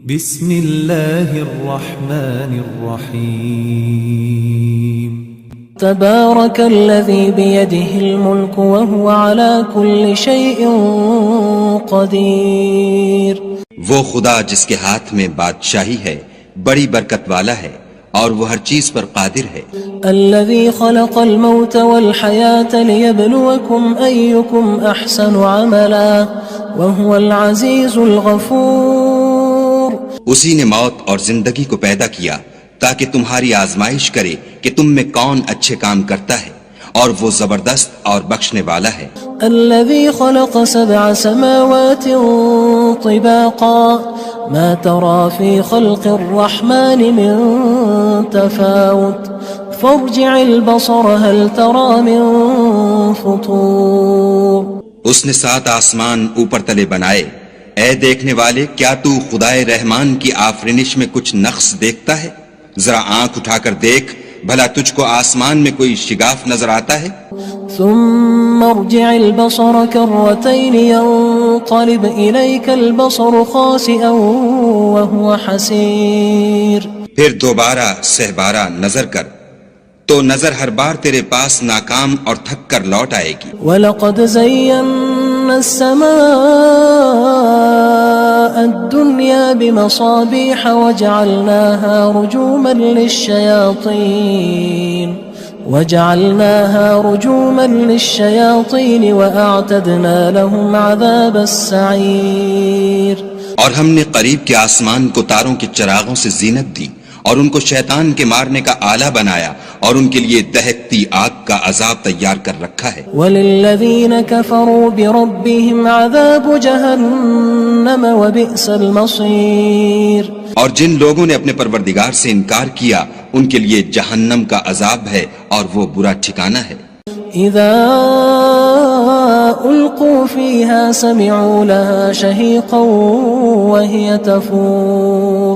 بسم اللہ الرحمن الرحیم تبارک الذی بیدہ الملک وهو على كل شیء قدیر۔ وہ خدا جس کے ہاتھ میں بادشاہی ہے بڑی برکت والا ہے اور وہ ہر چیز پر قادر ہے۔ الذی خلق الموت والحیاة لیبلوکم ایکم احسن عملا وهو العزیز الغفور۔ اسی نے موت اور زندگی کو پیدا کیا تاکہ تمہاری آزمائش کرے کہ تم میں کون اچھے کام کرتا ہے، اور وہ زبردست اور بخشنے والا ہے۔ الذي خلق 7 سماوات طباقا ما ترى في خلق الرحمن من تفاوت فارجع البصر هل ترى من فطور۔ اس نے 7 آسمان اوپر تلے بنائے، اے دیکھنے والے کیا تو خدائے رحمان کی آفرینش میں کچھ نقص دیکھتا ہے؟ ذرا آنکھ اٹھا کر دیکھ، بھلا تجھ کو آسمان میں کوئی شگاف نظر آتا ہے؟ ثم ارجع البصر كرتين ينقلب إليك البصر خاسئا وهو حسير۔ پھر دوبارہ سہبارہ نظر کر تو نظر ہر بار تیرے پاس ناکام اور تھک کر لوٹ آئے گی۔ وَلَقَدْ زَيَّنَّا السَّمَاءَ الدُّنْيَا بِمَصَابِيحَ وَجَعَلْنَاهَا رُجُومًا لِلشَّيَاطِينِ وَأَعْتَدْنَا لَهُمْ عَذَابَ السَّعِيرِ۔ اور ہم نے قریب کے آسمان کو تاروں کے چراغوں سے زینت دی اور ان کو شیطان کے مارنے کا آلہ بنایا، اور ان کے لیے دہکتی آگ کا عذاب تیار کر رکھا ہے۔ وَلِلَّذِينَ كَفَرُوا بِرَبِّهِمْ عَذَابُ جَهَنَّمَ وَبِئْسَ الْمَصِيرُ۔ اور جن لوگوں نے اپنے پروردگار سے انکار کیا ان کے لیے جہنم کا عذاب ہے اور وہ برا ٹھکانہ ہے۔ اذا القوا فيها سمعوا لها شهيقا وهي تفور۔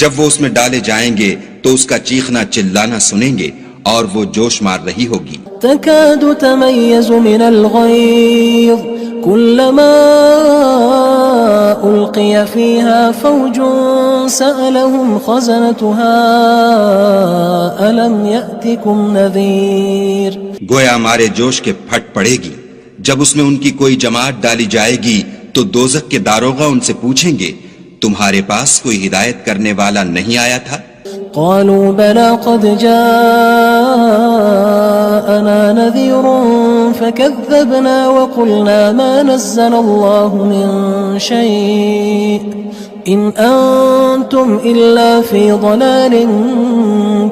جب وہ اس میں ڈالے جائیں گے تو اس کا چیخنا چلانا سنیں گے اور وہ جوش مار رہی ہوگی۔ تكاد تميز من الغيظ كلما ألقي فيها فوج سألهم خزنتها ألم يأتكم نذير۔ گویا مارے جوش کے پھٹ پڑے گی، جب اس میں ان کی کوئی جماعت ڈالی جائے گی تو دوزخ کے داروغہ ان سے پوچھیں گے تمہارے پاس کوئی ہدایت کرنے والا نہیں آیا تھا؟ قالوا بلى قد جاءنا نذير فكذبنا وقلنا ما نزل الله من شيء إن أنتم إلا في ضلال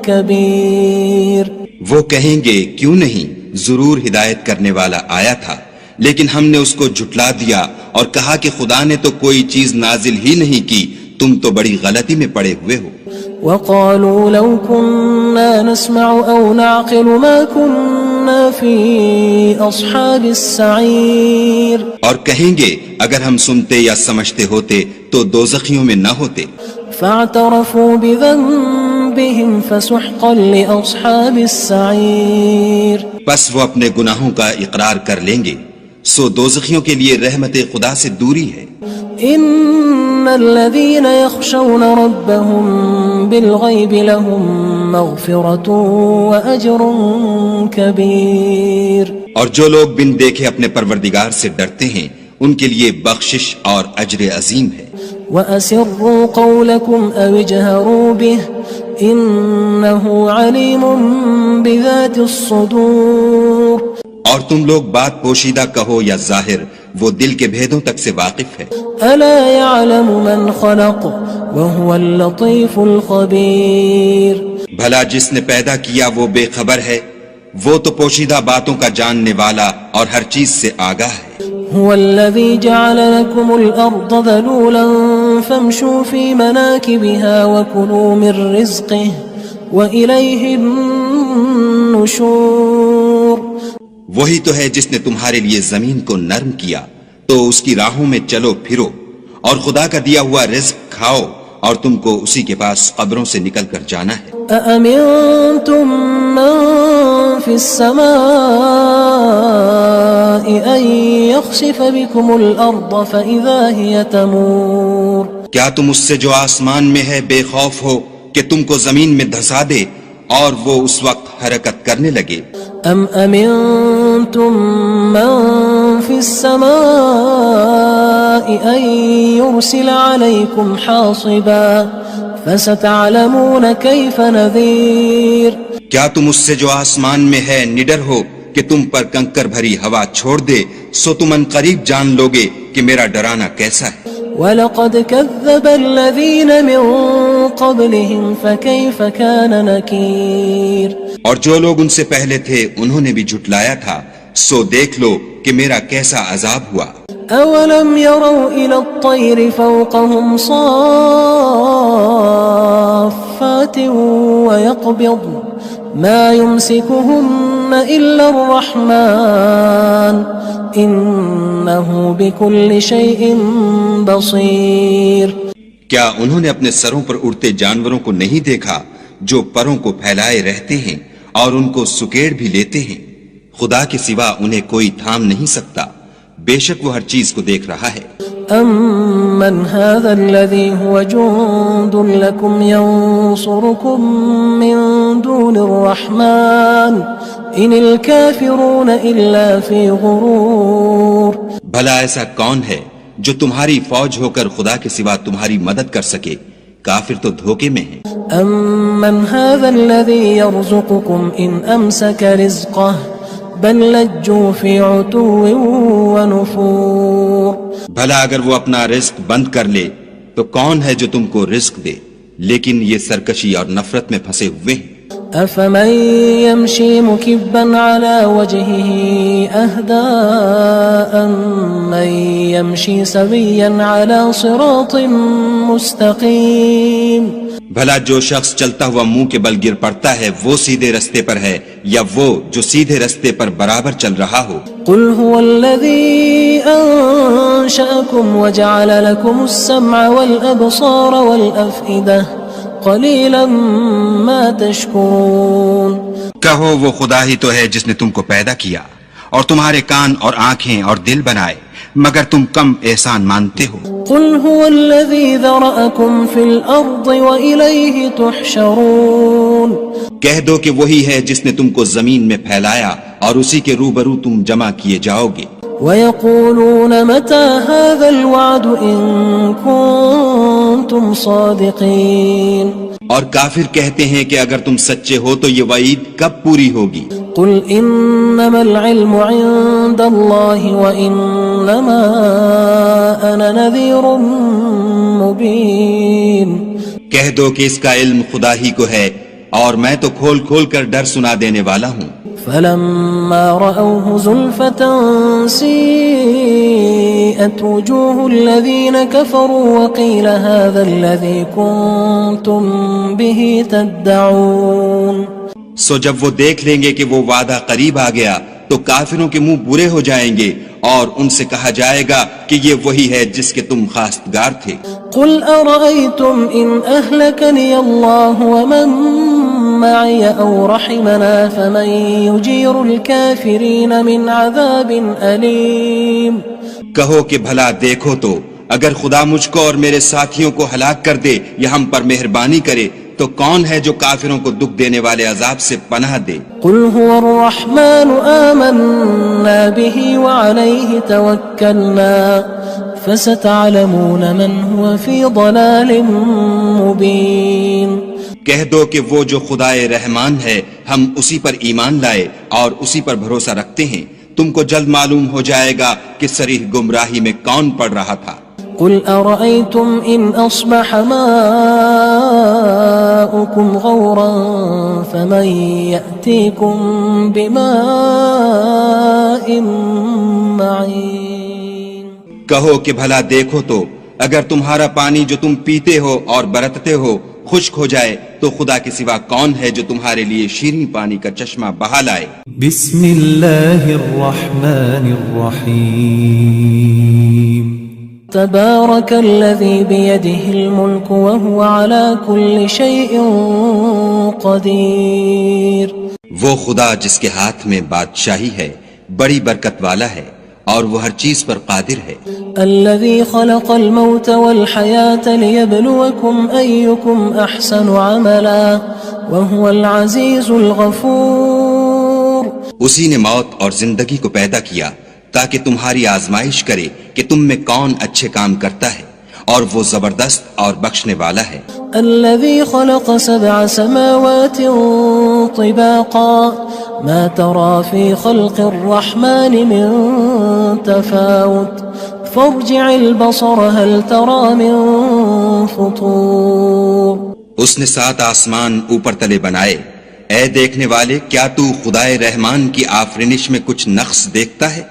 كبير۔ وہ کہیں گے کیوں نہیں، ضرور ہدایت کرنے والا آیا تھا، لیکن ہم نے اس کو جھٹلا دیا اور کہا کہ خدا نے تو کوئی چیز نازل ہی نہیں کی، تم تو بڑی غلطی میں پڑے ہوئے ہو۔ وقالوا لو كنا نسمع أو نعقل ما كنا في أصحاب السعير۔ اور کہیں گے اگر ہم سنتے یا سمجھتے ہوتے تو دوزخیوں میں نہ ہوتے۔ فاعترفوا بذنبهم فسحقا لأصحاب السعير۔ بس وہ اپنے گناہوں کا اقرار کر لیں گے، سو دوزخیوں کے لیے رحمت خدا سے دوری ہے۔ ان الذين يخشون ربهم بالغيب لهم مغفرة واجر كبير۔ اور جو لوگ بن دیکھے اپنے پروردگار سے ڈرتے ہیں ان کے لیے بخشش اور اجر عظیم ہے۔ واسروا قولكم او اجهروا به انه عليم بذات الصدور۔ اور تم لوگ بات پوشیدہ کہو یا ظاہر، وہ دل کے بھیدوں تک سے واقف ہے۔ الا يعلم من خلق وهو اللطيف الخبير۔ بھلا جس نے پیدا کیا وہ بے خبر ہے، وہ تو پوشیدہ باتوں کا جاننے والا اور ہر چیز سے آگاہ ہے۔ هو الذي جعل لكم الأرض ذلولا فامشوا في مناكبها وكلوا من رزقه وإليه النشور۔ وہی تو ہے جس نے تمہارے لیے زمین کو نرم کیا تو اس کی راہوں میں چلو پھرو، اور خدا کا دیا ہوا رزق کھاؤ، اور تم کو اسی کے پاس قبروں سے نکل کر جانا ہے۔ أأمنتم من في السماء أن يخسف بكم الأرض فإذا هي تمور۔ کیا تم اس سے جو آسمان میں ہے بے خوف ہو کہ تم کو زمین میں دھسا دے اور وہ اس وقت حرکت کرنے لگے؟ ام امنتم من في السماء ان يرسل عليكم حاصبا فستعلمون كيف نذير. کیا تم اس سے جو آسمان میں ہے نڈر ہو کہ تم پر کنکر بھری ہوا چھوڑ دے، سو تم ان قریب جان لوگے کہ میرا ڈرانا کیسا ہے. وَلَقَدْ كَذَّبَ الَّذِينَ مِن قَبْلِهِمْ فَكَيْفَ كَانَ نَكِيرٌ. اور جو لوگ ان سے پہلے تھے انہوں نے بھی جھٹلایا تھا، سو دیکھ لو کہ میرا کیسا عذاب ہوا. أَوَلَمْ يَرَوْا إِلَى الطَّيْرِ فَوْقَهُمْ صَافَّاتٍ وَيَقْبِضْنَ مَا يُمْسِكُهُنَّ إِلَّا الرَّحْمَنُ إِنَّهُ بِكُلِّ شَيْءٍ بَصِيرٌ. کیا انہوں نے اپنے سروں پر اڑتے جانوروں کو نہیں دیکھا جو پروں کو پھیلائے رہتے ہیں اور ان کو سکیڑ بھی لیتے ہیں؟ خدا کے سوا انہیں کوئی تھام نہیں سکتا، بے شک وہ ہر چیز کو دیکھ رہا ہے. أَمَّنْ هَذَا الَّذِي هُوَ جُندٌ لَكُمْ يَنصُرُكُم مِّن دُونِ الرَّحْمَنِ إِنِ الْكَافِرُونَ إِلَّا فِي غُرُورٍ. بھلا ایسا کون ہے جو تمہاری فوج ہو کر خدا کے سوا تمہاری مدد کر سکے؟ کافر تو دھوکے میں ہیں. أَمَّنْ هَذَا الَّذِي يَرْزُقُكُمْ إِنْ أَمْسَكَ رِزْقَهُ بَلْ لَجُّوا فِي عُتُوٍّ وَنُفُورٍ. بھلا اگر وہ اپنا رزق بند کر لے تو کون ہے جو تم کو رزق دے؟ لیکن یہ سرکشی اور نفرت میں پھنسے ہوئے ہیں. أَفَمَن يَمْشِي مُكِبًّا عَلَى وَجْهِهِ أَهْدَىٰ أَمَّن يَمْشِي سَوِيًّا عَلَى صِرَاطٍ مُّسْتَقِيمٍ. بھلا جو شخص چلتا ہوا منہ کے بل گر پڑتا ہے وہ سیدھے رستے پر ہے یا وہ جو سیدھے رستے پر برابر چل رہا ہو؟ قُلْ هُوَ الَّذِي أَنشَأَكُمْ وَجَعَلَ لَكُمُ السَّمْعَ وَالْأَبْصَارَ وَالْأَفْئِدَةَ قَلِيلًا مَا تَشْكُرُونَ. کہو وہ خدا ہی تو ہے جس نے تم کو پیدا کیا اور تمہارے کان اور آنکھیں اور دل بنائے، مگر تم کم احسان مانتے ہو. قُلْ هُوَ الَّذِي ذَرَأَكُمْ فِي الْأَرْضِ وَإِلَيْهِ تُحْشَرُونَ. کہہ دو کہ وہی ہے جس نے تم کو زمین میں پھیلایا اور اسی کے روبرو تم جمع کیے جاؤ گے. وَيَقُولُونَ مَتَى هَذَا الْوَعْدُ إِن كُنتُمْ صَادِقِينَ. اور کافر کہتے ہیں کہ اگر تم سچے ہو تو یہ وعید کب پوری ہوگی؟ قُلْ إِنَّمَا الْعِلْمُ عِندَ اللَّهِ وَإِنَّمَا أَنَا نَذِيرٌ مُّبِينٌ. کہہ دو کہ اس کا علم خدا ہی کو ہے اور میں تو کھول کھول کر ڈر سنا دینے والا ہوں. فَلَمَّا رَأَوْهُ زُلْفَةً سِيئَتْ وُجُوهُ الَّذِينَ كَفَرُوا وَقِيلَ هَذَا الَّذِي كُنتُم بِهِ تَدَّعُونَ. سو جب وہ دیکھ لیں گے کہ وہ وعدہ قریب آ گیا تو کافروں کے منہ برے ہو جائیں گے اور ان سے کہا جائے گا کہ یہ وہی ہے جس کے تم خواستگار تھے. قُلْ أَرَأَيْتُمْ إِنْ أَهْلَكَنِيَ اللَّهُ وَمَن مَّعِيَ أَوْ رَحِمَنَا فَمَن يُجِيرُ الْكَافِرِينَ مِنْ عَذَابٍ أَلِيمٍ. کہو کہ بھلا دیکھو تو اگر خدا مجھ کو اور میرے ساتھیوں کو ہلاک کر دے یا ہم پر مہربانی کرے تو کون ہے جو کافروں کو دکھ دینے والے عذاب سے پناہ دے؟ قُلْ هُوَ الرَّحْمَنُ آمَنَّا بِهِ وَعَلَيْهِ تَوَكَّلْنَا فَسَتَعْلَمُونَ مَنْ هُوَ فِي ضَلَالٍ مُّبِينٍ. کہہ دو کہ وہ جو خدائے رحمان ہے ہم اسی پر ایمان لائے اور اسی پر بھروسہ رکھتے ہیں، تم کو جلد معلوم ہو جائے گا کہ صریح گمراہی میں کون پڑ رہا تھا. قُلْ أَرَأَيْتُمْ إِنْ أَصْبَحَ مَاؤُكُمْ غَوْرًا فَمَن يَأْتِيكُم بِمَاءٍ مَّعِينٍ. کہو کہ بھلا دیکھو تو اگر تمہارا پانی جو تم پیتے ہو اور برتتے ہو خشک ہو جائے تو خدا کے سوا کون ہے جو تمہارے لیے شیریں پانی کا چشمہ بہا لائے. بسم اللہ الرحمن الرحیم. تبارك الذي بيده الملك وهو على كل شيء قدير. وہ خدا جس کے ہاتھ میں بادشاہی ہے بڑی برکت والا ہے اور وہ ہر چیز پر قادر ہے. الذي خلق الموت والحياة ليبلوكم أيكم أحسن عملا وهو العزيز الغفور. اسی نے موت اور زندگی کو پیدا کیا تاکہ تمہاری آزمائش کرے کہ تم میں کون اچھے کام کرتا ہے، اور وہ زبردست اور بخشنے والا ہے. الذي خلق 7 سماوات طباقا ما ترى في خلق الرحمن من تفاوت فارجع البصر هل ترى من فطور. اس نے 7 آسمان اوپر تلے بنائے. اے دیکھنے والے، کیا تو خدائے رحمان کی آفرینش میں کچھ نقص دیکھتا ہے؟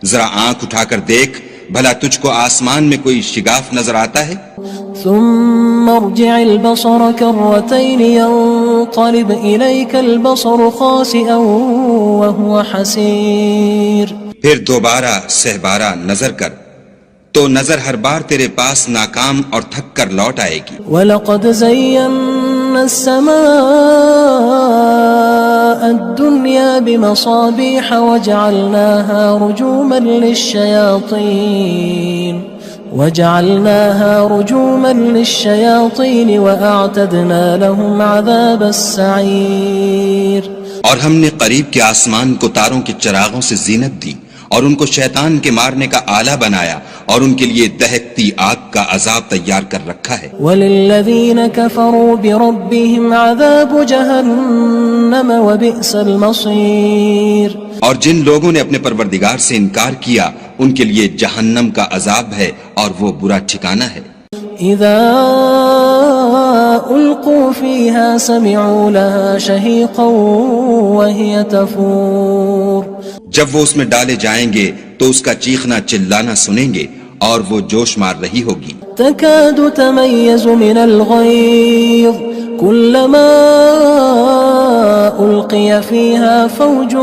ذرا آنکھ اٹھا کر دیکھ، بھلا تجھ کو آسمان میں کوئی شگاف نظر آتا ہے؟ ثم ارجع البصر كرتين ينقلب إليك البصر خاسئا وهو حسير. پھر دوبارہ سہبارہ نظر کر تو نظر ہر بار تیرے پاس ناکام اور تھک کر لوٹ آئے گی. وَلَقَدْ زَيَّنَّا السَّمَاءَ الدُّنْيَا بِمَصَابِيحَ وَجَعَلْنَاهَا رُجُومًا لِلشَّيَاطِينِ وَأَعْتَدْنَا لَهُمْ عَذَابَ السَّعِيرِ. اور ہم نے قریب کے آسمان کو تاروں کے چراغوں سے زینت دی اور ان کو شیطان کے مارنے کا آلہ بنایا، اور ان کے لیے دہکتی آگ کا عذاب تیار کر رکھا ہے. وَلِلَّذِينَ كَفَرُوا بِرَبِّهِمْ عَذَابُ جَهَنَّمَ وَبِئْسَ الْمَصِيرُ. اور جن لوگوں نے اپنے پروردگار سے انکار کیا ان کے لیے جہنم کا عذاب ہے اور وہ برا ٹھکانہ ہے. اذا القوا فيها سمعوا لها شهيقا وهي تفور. جب وہ اس میں ڈالے جائیں گے تو اس کا چیخنا چلانا سنیں گے اور وہ جوش مار رہی ہوگی. تكاد تميز من الغيظ كلما ألقي فيها فوج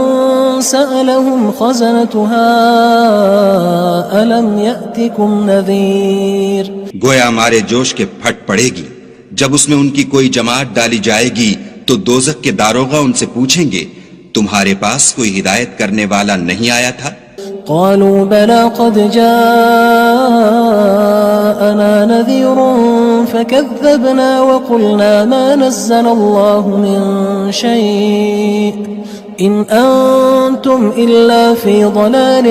سألهم خزنتها ألم يأتكم نذير. گویا ہمارے جوش کے پھٹ پڑے گی. جب اس میں ان کی کوئی جماعت ڈالی جائے گی تو دوزخ کے داروغہ ان سے پوچھیں گے تمہارے پاس کوئی ہدایت کرنے والا نہیں آیا تھا؟ قالوا بلى قد جاءنا نذير فكذبنا وقلنا ما نزل الله من شيء إن أنتم إلا في ضلال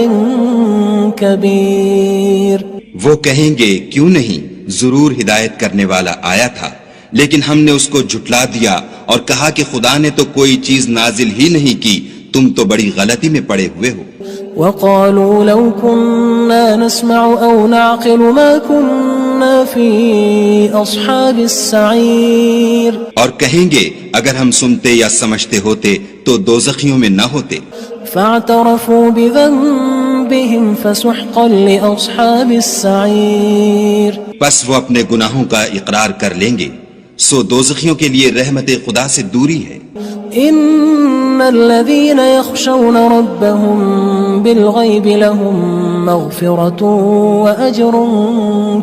كبير. وہ کہیں گے کیوں نہیں، ضرور ہدایت کرنے والا آیا تھا، لیکن ہم نے اس کو جھٹلا دیا اور کہا کہ خدا نے تو کوئی چیز نازل ہی نہیں کی، تم تو بڑی غلطی میں پڑے ہوئے ہو. وقالوا لو كنا نسمع أو نعقل ما كنا في أصحاب السعير. اور کہیں گے اگر ہم سنتے یا سمجھتے ہوتے تو دوزخیوں میں نہ ہوتے. فاعترفوا بذنبهم فسحقا لأصحاب السعير. بس وہ اپنے گناہوں کا اقرار کر لیں گے، سو دوزخیوں کے لیے رحمت خدا سے دوری ہے. ان الذين يخشون ربهم بالغيب لهم مغفرة واجر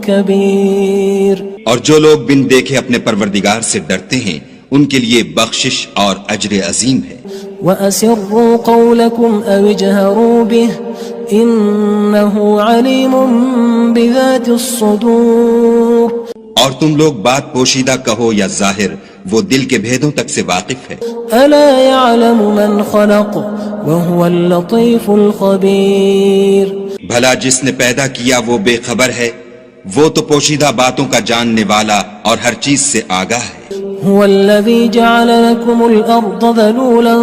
كبير. اور جو لوگ بن دیکھے اپنے پروردگار سے ڈرتے ہیں ان کے لیے بخشش اور اجر عظیم ہے. وَأَسِرُّوا قَوْلَكُمْ أَوِ اجْهَرُوا بِهِ إِنَّهُ عَلِيمٌ بِذَاتِ الصُّدُورِ. اور تم لوگ بات پوشیدہ کہو یا ظاہر، وہ دل کے بھیدوں تک سے واقف ہے. أَلَا يَعْلَمُ مَنْ خَلَقَ وَهُوَ اللَّطِيفُ الْخَبِيرُ. بھلا جس نے پیدا کیا وہ بے خبر ہے، وہ تو پوشیدہ باتوں کا جاننے والا اور ہر چیز سے آگاہ ہے. هو الذي جعل لكم الأرض ذلولا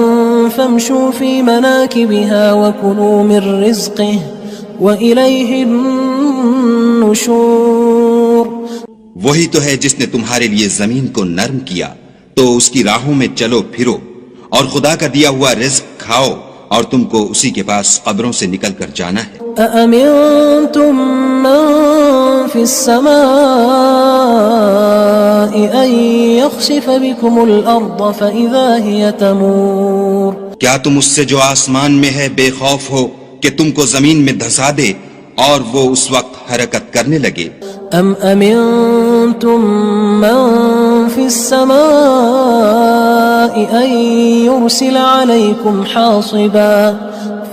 فامشوا في مناكبها وكلوا من رزقه وإليه النشور. وہی تو ہے جس نے تمہارے لیے زمین کو نرم کیا تو اس کی راہوں میں چلو پھرو اور خدا کا دیا ہوا رزق کھاؤ اور تم کو اسی کے پاس قبروں سے نکل کر جانا ہے. أأمنتم من في السماء أن يخسف بكم الأرض فإذا هي تمور. کیا تم اس سے جو آسمان میں ہے بے خوف ہو کہ تم کو زمین میں دھسا دے اور وہ اس وقت حرکت کرنے لگے؟ ام امنتم من في السماء ان يرسل عليكم حاصبا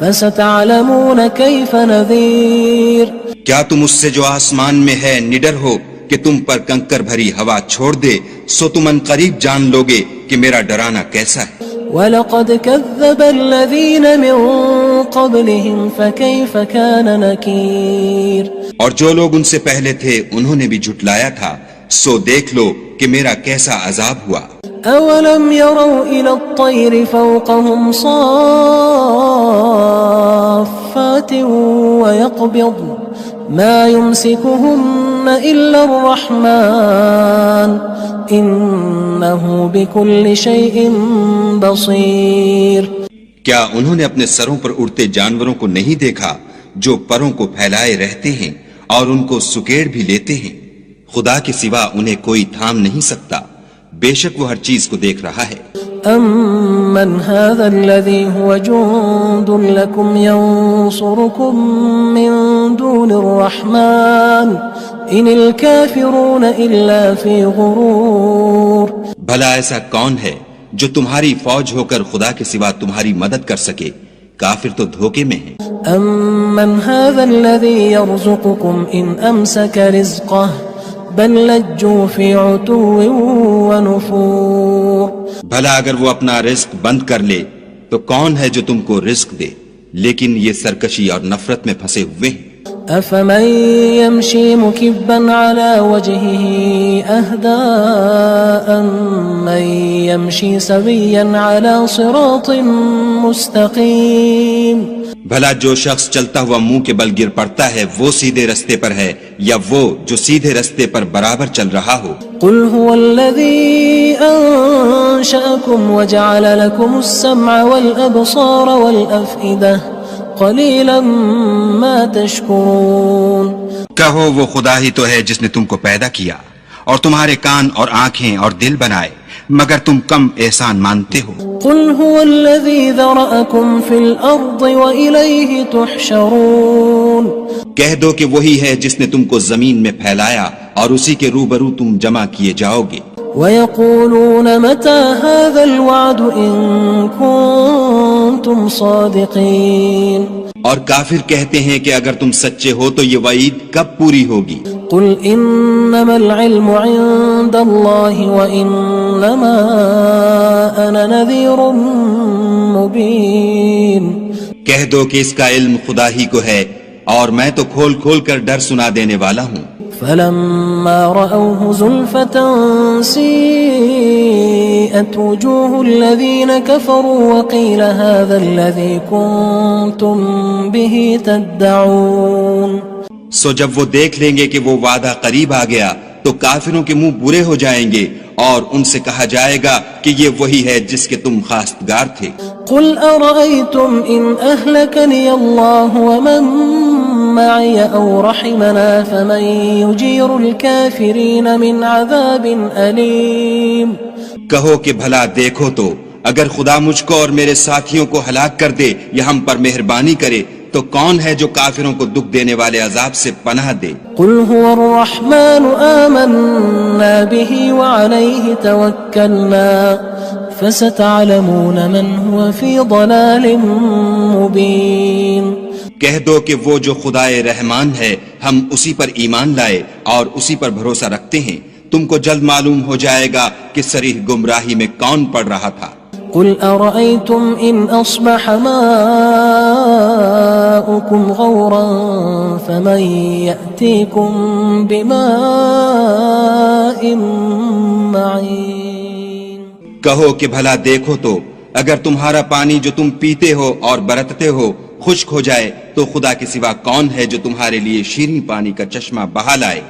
فستعلمون كيف نذير کیا تم اس سے جو آسمان میں ہے نڈر ہو کہ تم پر کنکر بھری ہوا چھوڑ دے؟ سو تم ان قریب جان لوگے کہ میرا ڈرانا کیسا ہے۔ وَلَقَدْ كَذَّبَ الَّذِينَ مِن قَبْلِهِمْ فَكَيْفَ كَانَ نَكِيرٌ اور جو لوگ ان سے پہلے تھے انہوں نے بھی جھٹلایا تھا، سو دیکھ لو کہ میرا کیسا عذاب ہوا۔ أَوَلَمْ يَرَوْا إِلَى الطَّيْرِ فَوْقَهُمْ صَافَّاتٍ وَيَقْبِضْنَ مَا يُمْسِكُهُنَّ إِلَّا الرَّحْمَنُ إِنَّهُ بِكُلِّ شَيْءٍ بَصِيرٌ کیا انہوں نے اپنے سروں پر اڑتے جانوروں کو نہیں دیکھا جو پروں کو پھیلائے رہتے ہیں اور ان کو سکیڑ بھی لیتے ہیں؟ خدا کے سوا انہیں کوئی تھام نہیں سکتا، بے شک وہ ہر چیز کو دیکھ رہا ہے۔ أَمَّنْ هَذَا الَّذِي هُوَ جُندٌ لَكُمْ يَنصُرُكُم مِّن دُونِ الرَّحْمَنِ إِنِ الْكَافِرُونَ إِلَّا فِي غُرُورٍ بھلا ایسا کون ہے جو تمہاری فوج ہو کر خدا کے سوا تمہاری مدد کر سکے؟ کافر تو دھوکے میں ہیں۔ أَمَّنْ هَذَا الَّذِي يَرْزُقُكُمْ إِنْ أَمْسَكَ رِزْقَهُ بَلْ لَجُّوا فِي عُتُوٍّ وَنُفُورٍ بھلا اگر وہ اپنا رزق بند کر لے تو کون ہے جو تم کو رزق دے؟ لیکن یہ سرکشی اور نفرت میں پھنسے ہوئے ہیں۔ أَفَمَن يَمْشِي مُكِبًّا عَلَى وَجْهِهِ أَهْدَىٰ أَمَّن يَمْشِي سَوِيًّا عَلَى صِرَاطٍ مُّسْتَقِيمٍ بھلا جو شخص چلتا ہوا منہ کے بل گر پڑتا ہے وہ سیدھے رستے پر ہے یا وہ جو سیدھے رستے پر برابر چل رہا ہو؟ قُلْ هُوَ الَّذِي أَنشَأَكُمْ وَجَعَلَ لَكُمُ السَّمْعَ وَالْأَبْصَارَ وَالْأَفْئِدَةَ قَلِيلًا مَا تَشْكُرُونَ کہو وہ خدا ہی تو ہے جس نے تم کو پیدا کیا اور تمہارے کان اور آنکھیں اور دل بنائے، مگر تم کم احسان مانتے ہو۔ قُلْ هُوَ الَّذِي ذَرَأَكُمْ فِي الْأَرْضِ وَإِلَيْهِ تُحْشَرُونَ کہہ دو کہ وہی ہے جس نے تم کو زمین میں پھیلایا اور اسی کے روبرو تم جمع کیے جاؤ گے۔ وَيَقُولُونَ مَتَى هَذَا الْوَعْدُ إِن كُنتُمْ صَادِقِينَ اور کافر کہتے ہیں کہ اگر تم سچے ہو تو یہ وعید کب پوری ہوگی؟ قُلْ إِنَّمَا الْعِلْمُ عِندَ اللَّهِ وَإِنَّمَا أَنَا نَذِيرٌ مُّبِينٌ کہہ دو کہ اس کا علم خدا ہی کو ہے اور میں تو کھول کھول کر ڈر سنا دینے والا ہوں۔ فَلَمَّا رَأَوْهُ زُلْفَةً سِيئَتْ وُجُوهُ الَّذِينَ كَفَرُوا وَقِيلَ هَذَا الَّذِي كُنتُم بِهِ تَدَّعُونَ سو جب وہ دیکھ لیں گے کہ وہ وعدہ قریب آ گیا تو کافروں کے منہ برے ہو جائیں گے اور ان سے کہا جائے گا کہ یہ وہی ہے جس کے تم خواستگار تھے۔ قُلْ أَرَأَيْتُمْ إِنْ أَهْلَكَنِيَ اللَّهُ وَمَن مَّعِيَ أَوْ رَحِمَنَا فَمَن يُجِيرُ الْكَافِرِينَ مِنْ عَذَابٍ أَلِيمٍ کہو کہ بھلا دیکھو تو اگر خدا مجھ کو اور میرے ساتھیوں کو ہلاک کر دے یا ہم پر مہربانی کرے تو کون ہے جو کافروں کو دکھ دینے والے عذاب سے پناہ دے؟ قُلْ هُوَ الرَّحْمَنُ آمَنَّا بِهِ وَعَلَيْهِ تَوَكَّلْنَا فَسَتَعْلَمُونَ مَنْ هُوَ فِي ضَلَالٍ مُّبِينٍ کہہ دو کہ وہ جو خدائے رحمان ہے ہم اسی پر ایمان لائے اور اسی پر بھروسہ رکھتے ہیں، تم کو جلد معلوم ہو جائے گا کہ صریح گمراہی میں کون پڑ رہا تھا۔ قُلْ أَرَأَيْتُمْ إِنْ أَصْبَحَ مَاؤُكُمْ غَوْرًا فَمَن يَأْتِيكُم بِمَاءٍ مَّعِينٍ کہو کہ بھلا دیکھو تو اگر تمہارا پانی جو تم پیتے ہو اور برتتے ہو خشک ہو جائے تو خدا کے سوا کون ہے جو تمہارے لیے شیریں پانی کا چشمہ بہا لائے؟